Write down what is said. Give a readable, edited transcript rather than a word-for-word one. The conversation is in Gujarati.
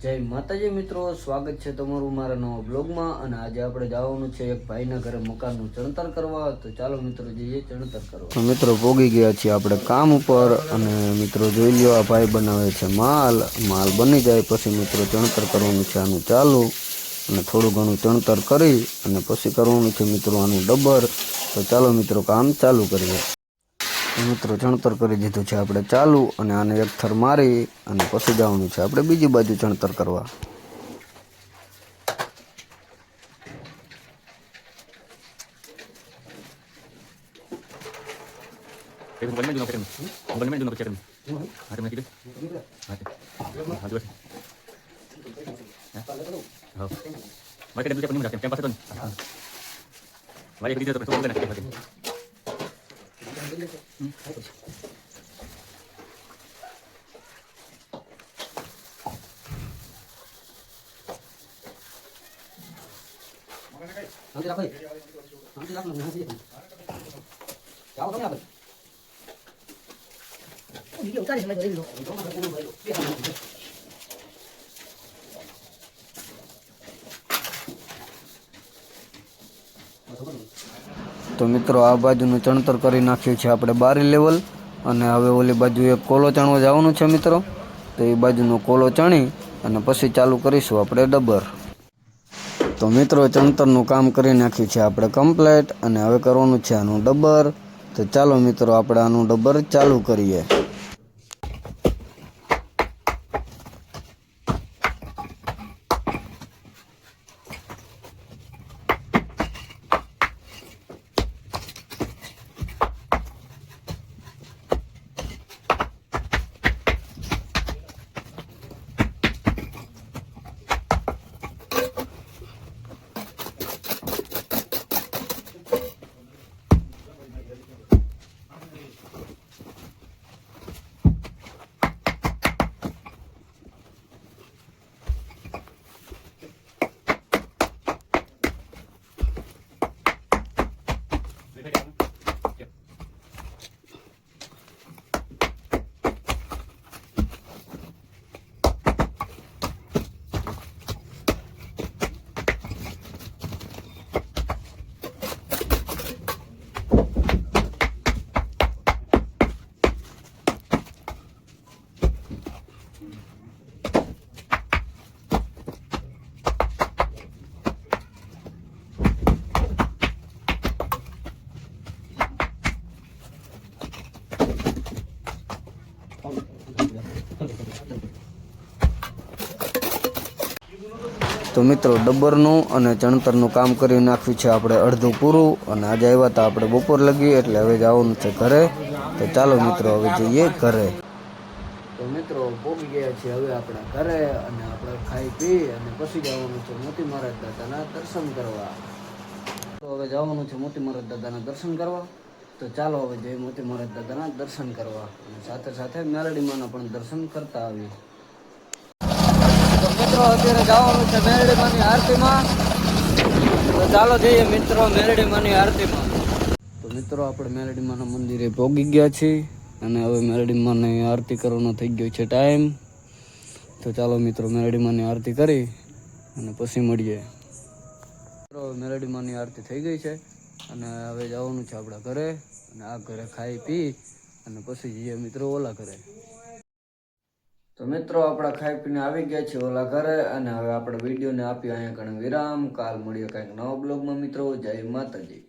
જય માતાજી મિત્રો, સ્વાગત છે તમારું મારા નવા બ્લોગમાં. અને આજે આપણે જવાનું છે એક ભાઈના ઘરે મકાનનું ચણતર કરવા. તો ચાલો મિત્રો જઈએ ચણતર કરવા. તો મિત્રો પોગી ગયા છીએ આપણે કામ ઉપર. અને મિત્રો જોઈ લ્યો, આ ભાઈ બનાવે છે માલ બની જાય પછી મિત્રો ચણતર કરવાનું છે આનું ચાલુ. અને થોડું ઘણું ચણતર કરી અને પછી કરવાનું છે મિત્રો આનું ડબ્બર. તો ચાલો મિત્રો કામ ચાલુ કરીએ. મિત્રો ચણતર કરી દીધું છે આપણે ચાલુ. અને આને એક થર મારી અને પછી જવાનું છે આપણે બીજી બાજુ ચણતર કરવા. તો મિત્રો આ બાજુનું ચણતર કરી નાખ્યું છે આપણે બારી લેવલ. અને હવે ઓલી બાજુ એક કોલો ચણવા જવાનું છે મિત્રો. તો એ બાજુનો કોલો ચણી અને પછી ચાલુ કરીશું આપણે ડબ્બર. તો મિત્રો ચણતરનું કામ કરી નાખ્યું છે આપણે કમ્પ્લેટ. અને હવે કરવાનું છે આનું ડબ્બર. તો ચાલો મિત્રો આપણે આનું ડબ્બર ચાલુ કરીએ. તો મિત્રો ડબ્બરનું અને ચણતરનું કામ કરી નાખ્યું છે આપણે અડધું પૂરું. અને આજે આવ્યા હતા આપણે બપોર લગી, એટલે હવે જવાનું છે ઘરે. તો ચાલો મિત્રો હવે જઈએ ઘરે. તો મિત્રો પહોંચી ગયા છીએ હવે આપણા ઘરે. અને આપણે ખાઈ પી અને પછી જવાનું છે મોતી મહારાજ દાદાના દર્શન કરવા. તો હવે જવાનું છે મોતી મહારાજ દાદાના દર્શન કરવા. તો ચાલો હવે જઈએ મોતી મહારાજ દાદાના દર્શન કરવા. અને સાથે સાથે મેલડીમાંના પણ દર્શન કરતા આવીએ. તો મિત્રો અત્યારે જવાનું છે મેલડીમાંની આરતીમાં. તો ચાલો જઈએ મિત્રો મેલડીમાંની આરતીમાં. તો મિત્રો આપણે મેલડીમાંના મંદિરે પહોંચી ગયા છીએ. અને હવે મેલડીમાંની આરતી કરવાનો થઈ ગયો છે ટાઈમ. તો ચાલો મિત્રો મેલડીમાંની આરતી કરી અને પછી મળીએ. મિત્રો મેલડીમાંની આરતી થઈ ગઈ છે. અને હવે જવાનું છે આપણા ઘરે. અને આ ઘરે ખાઈ પી અને પછી જઈએ મિત્રો ઓલા ઘરે. તો મિત્રો આપણા ખાઈ પીને આવી ગયા છીએ ઓલા ઘરે. અને હવે આપણે વિડીયોને આપ્યો અહીંયા કણે વિરામ. કાલ મળીએ કંઈક નવા બ્લોગમાં મિત્રો. જય માતાજી.